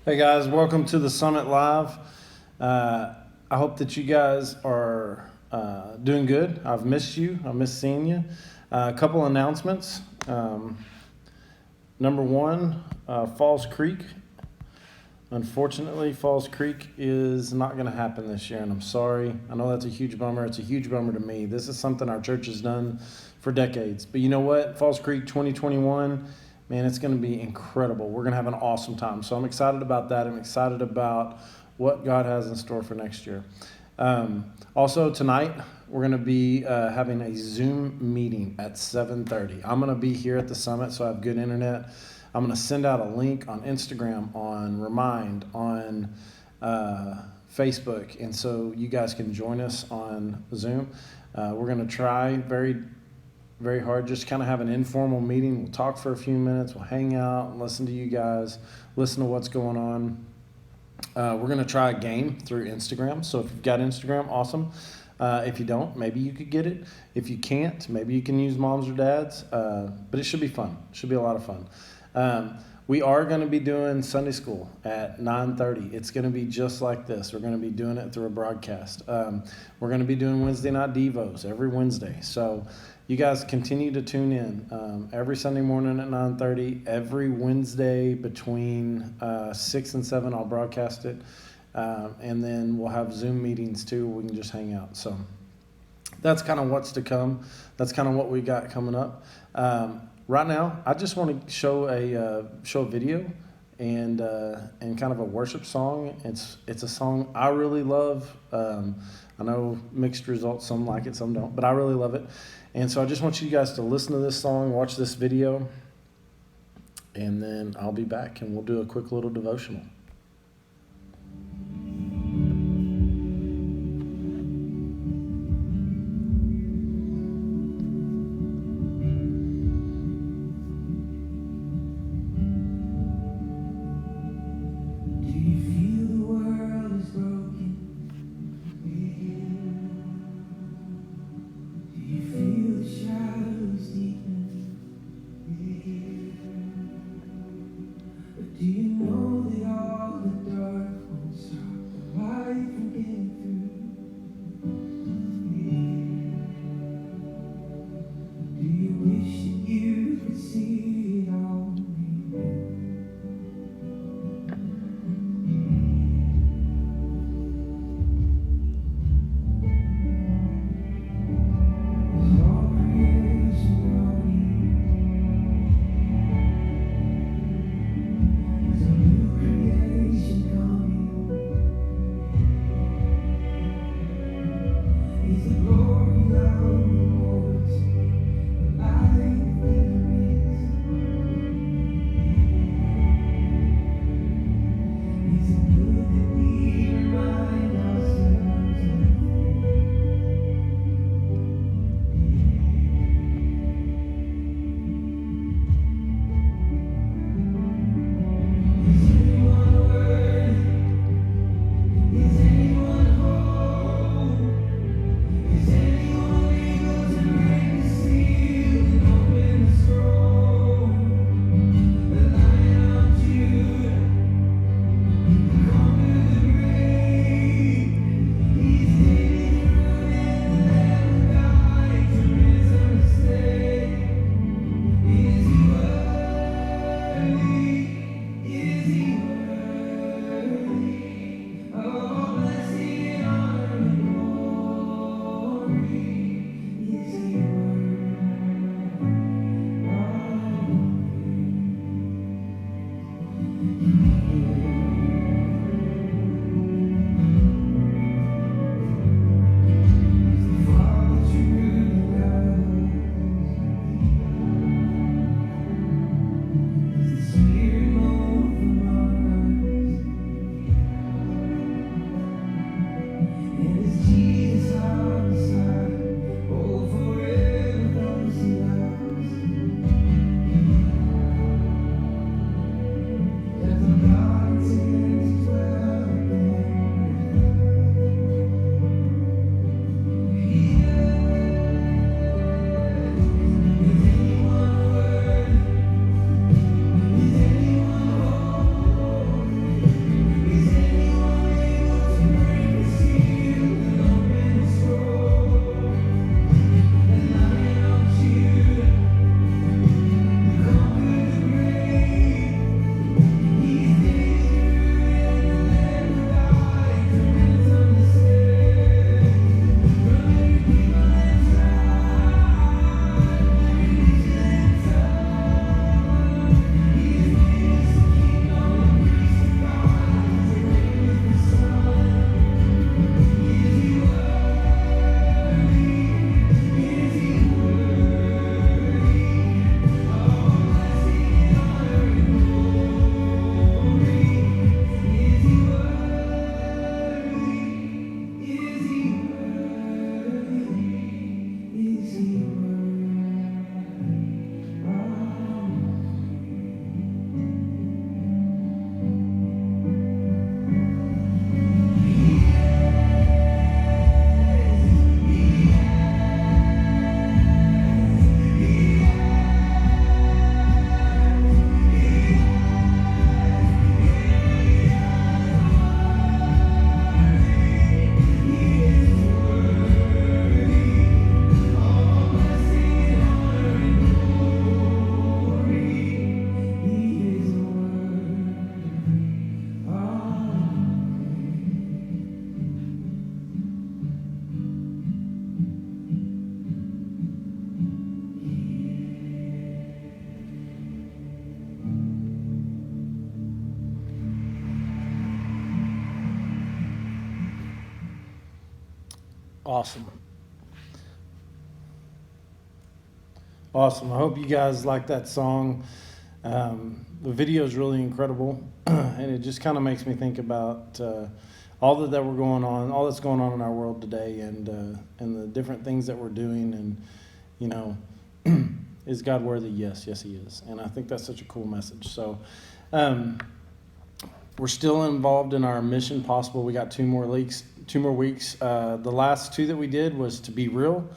Hey guys, welcome to the Summit Live. I hope that you guys are doing good. I've missed you. I miss seeing you. A couple announcements. Number one, Falls Creek. Unfortunately, Falls Creek is not going to happen this year, and I'm sorry. I know that's a huge bummer. It's a huge bummer to me. This is something our church has done for decades. But you know what? Falls Creek 2021, man, it's going to be incredible. We're going to have an awesome time. So I'm excited about that. I'm excited about what God has in store for next year. Also, tonight, we're going to be having a Zoom meeting at 7:30. I'm going to be here at the summit, so I have good internet. I'm going to send out a link on Instagram, on Remind, on Facebook, and so you guys can join us on Zoom. We're going to try very, very hard, just kind of have an informal meeting. We'll talk for a few minutes. We'll hang out, listen to you guys, listen to what's going on. We're going to try a game through Instagram. So if you've got Instagram, awesome. If you don't, maybe you could get it. If you can't, maybe you can use mom's or dad's. But it should be fun. It should be a lot of fun. We are going to be doing Sunday school at 9:30. It's going to be just like this. We're going to be doing it through a broadcast. We're going to be doing Wednesday night devos every Wednesday. So you guys continue to tune in every Sunday morning at 9:30. Every Wednesday between 6 and 7, I'll broadcast it. And then we'll have Zoom meetings too. We can just hang out. So that's kind of what's to come. That's kind of what we got coming up. Right now, I just want to show a video and kind of a worship song. It's a song I really love. I know mixed results. Some like it, some don't, but I really love it. And so I just want you guys to listen to this song, watch this video, and then I'll be back and we'll do a quick little devotional. Awesome. Awesome. I hope you guys like that song. The video is really incredible, and it just kind of makes me think about all that we're going on, all that's going on in our world today, and the different things that we're doing. And you know, is God worthy? Yes, He is. And I think that's such a cool message. So, we're still involved in our Mission Possible. We got 2 more weeks. The last 2 that we did was to be real.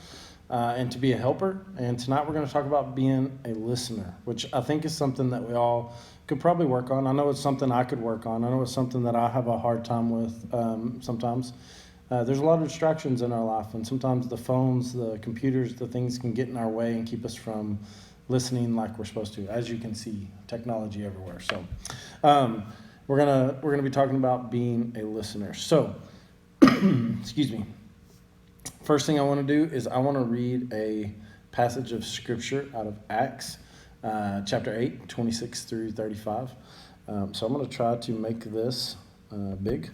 And to be a helper. And tonight we're going to talk about being a listener, which I think is something that we all could probably work on. I know it's something I could work on. I know it's something that I have a hard time with sometimes. There's a lot of distractions in our life, and sometimes the phones, the computers, the things can get in our way and keep us from listening like we're supposed to. As you can see, technology everywhere. So we're gonna be talking about being a listener. So, excuse me. First thing I want to do is I want to read a passage of scripture out of Acts, chapter 8, 26 through 35. So I'm going to try to make this big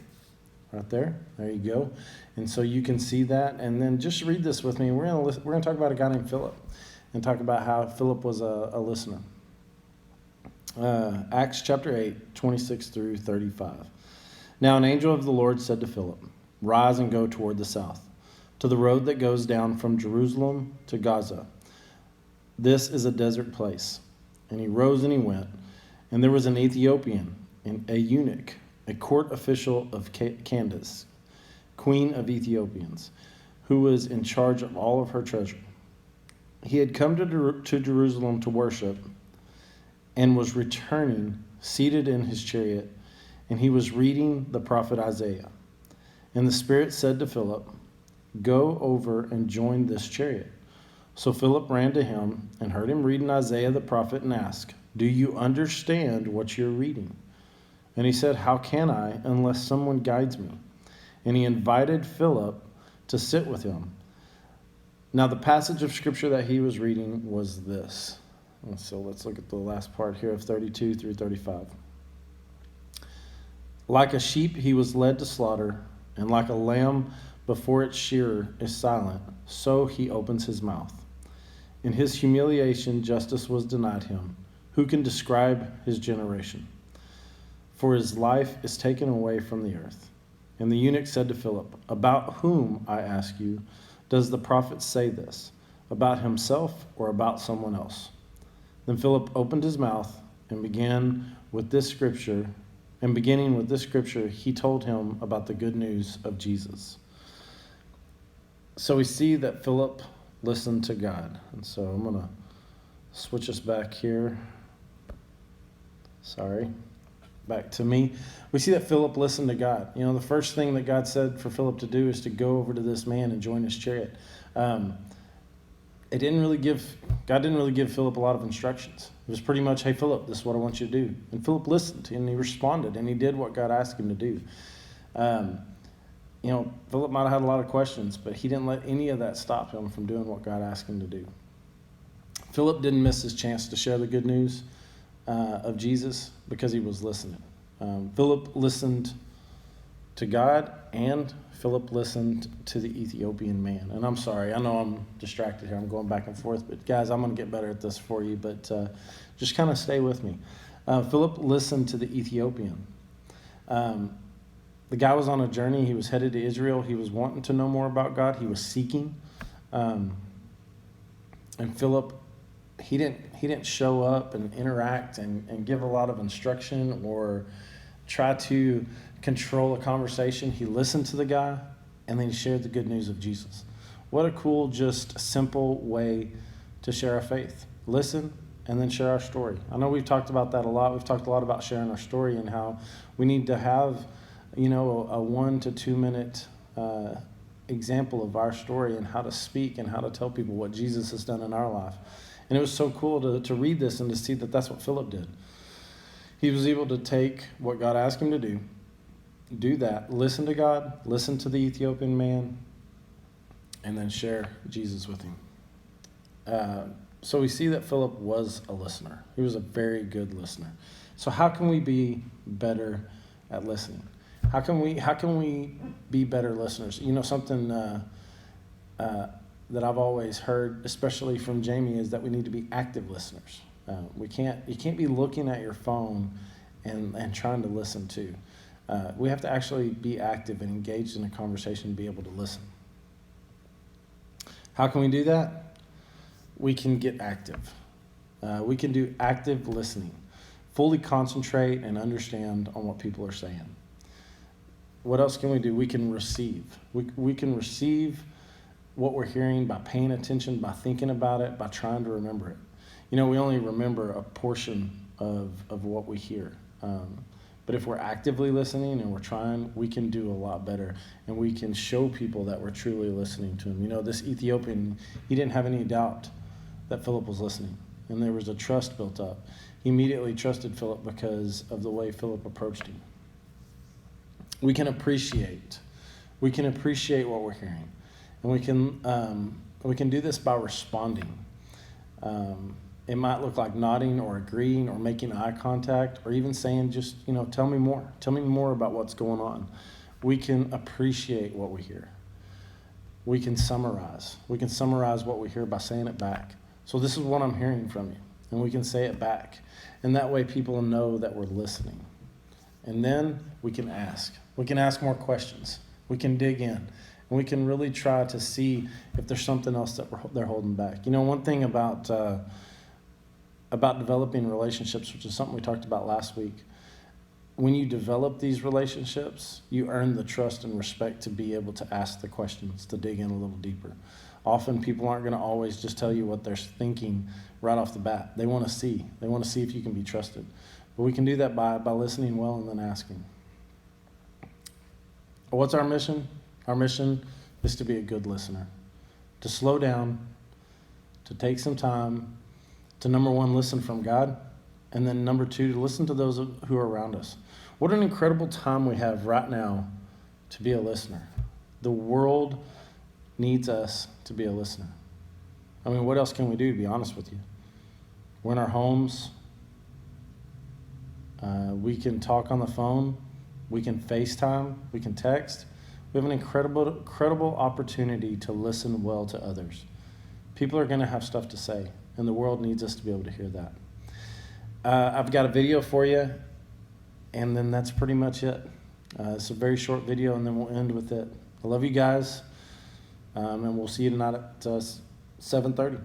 right there. There you go. And so you can see that. And then just read this with me. We're going to talk about a guy named Philip and talk about how Philip was a listener. Acts chapter 8, 26 through 35. Now an angel of the Lord said to Philip, "Rise and go toward the south, to the road that goes down from Jerusalem to Gaza. This is a desert place." And he rose and he went. And there was an Ethiopian, a eunuch, a court official of Candace, queen of Ethiopians, who was in charge of all of her treasure. He had come to Jerusalem to worship and was returning, seated in his chariot, and he was reading the prophet Isaiah. And the Spirit said to Philip, "Go over and join this chariot." So Philip ran to him and heard him reading Isaiah the prophet and asked, "Do you understand what you're reading?" And he said, "How can I unless someone guides me?" And he invited Philip to sit with him. Now the passage of scripture that he was reading was this. And so let's look at the last part here of 32 through 35. Like a sheep he was led to slaughter, and like a lamb before its shearer is silent, so he opens his mouth. In his humiliation, justice was denied him. Who can describe his generation? For his life is taken away from the earth. And the eunuch said to Philip, "About whom, I ask you, does the prophet say this? About himself or about someone else?" Then Philip opened his mouth and beginning with this scripture, he told him about the good news of Jesus. So we see that Philip listened to God. And so I'm going to switch us back here. Back to me. We see that Philip listened to God. You know, the first thing that God said for Philip to do is to go over to this man and join his chariot. God didn't really give Philip a lot of instructions. It was pretty much, "Hey, Philip, this is what I want you to do." And Philip listened, and he responded, and he did what God asked him to do. Philip might have had a lot of questions, but he didn't let any of that stop him from doing what God asked him to do. Philip didn't miss his chance to share the good news of Jesus because he was listening. Philip listened to God, and Philip listened to the Ethiopian man. And I'm sorry, I know I'm distracted here. I'm going back and forth, but guys, I'm going to get better at this for you, but just kind of stay with me. Philip listened to the Ethiopian. The guy was on a journey. He was headed to Israel. He was wanting to know more about God. He was seeking. And Philip, he didn't show up and interact and give a lot of instruction or try to control a conversation. He listened to the guy, and then he shared the good news of Jesus. What a cool, just simple way to share our faith. Listen and then share our story. I know we've talked about that a lot. We've talked a lot about sharing our story and how we need to have, a 1 to 2 minute example of our story and how to speak and how to tell people what Jesus has done in our life. And it was so cool to read this and to see that that's what Philip did. He was able to take what God asked him to do that, listen to God, listen to the Ethiopian man, and then share Jesus with him. So we see that Philip was a listener. He was a very good listener. So how can we be better at listening? How can we be better listeners? Something that I've always heard, especially from Jamie, is that we need to be active listeners. You can't be looking at your phone and trying to listen to. We have to actually be active and engaged in a conversation and be able to listen. How can we do that? We can get active. We can do active listening. Fully concentrate and understand on what people are saying. What else can we do? We can receive. We can receive what we're hearing by paying attention, by thinking about it, by trying to remember it. We only remember a portion of what we hear. But if we're actively listening and we're trying, we can do a lot better. And we can show people that we're truly listening to them. This Ethiopian, he didn't have any doubt that Philip was listening. And there was a trust built up. He immediately trusted Philip because of the way Philip approached him. We can appreciate what we're hearing. And we can do this by responding. It might look like nodding or agreeing or making eye contact or even saying just, tell me more. Tell me more about what's going on. We can appreciate what we hear. We can summarize. We can summarize what we hear by saying it back. So this is what I'm hearing from you. And we can say it back. And that way people know that we're listening. And then we can ask. We can ask more questions. We can dig in. And we can really try to see if there's something else that they're holding back. One thing about developing relationships, which is something we talked about last week, when you develop these relationships, you earn the trust and respect to be able to ask the questions, to dig in a little deeper. Often people aren't going to always just tell you what they're thinking right off the bat. They want to see. They want to see if you can be trusted. But we can do that by listening well and then asking. What's our mission? Our mission is to be a good listener, to slow down, to take some time, to number one, listen from God, and then number two, to listen to those who are around us. What an incredible time we have right now to be a listener. The world needs us to be a listener. What else can we do, to be honest with you? We're in our homes. We can talk on the phone. We can FaceTime. We can text. We have an incredible opportunity to listen well to others. People are going to have stuff to say, and the world needs us to be able to hear that. I've got a video for you, and then that's pretty much it. It's a very short video, and then we'll end with it. I love you guys, and we'll see you tonight at 7:30.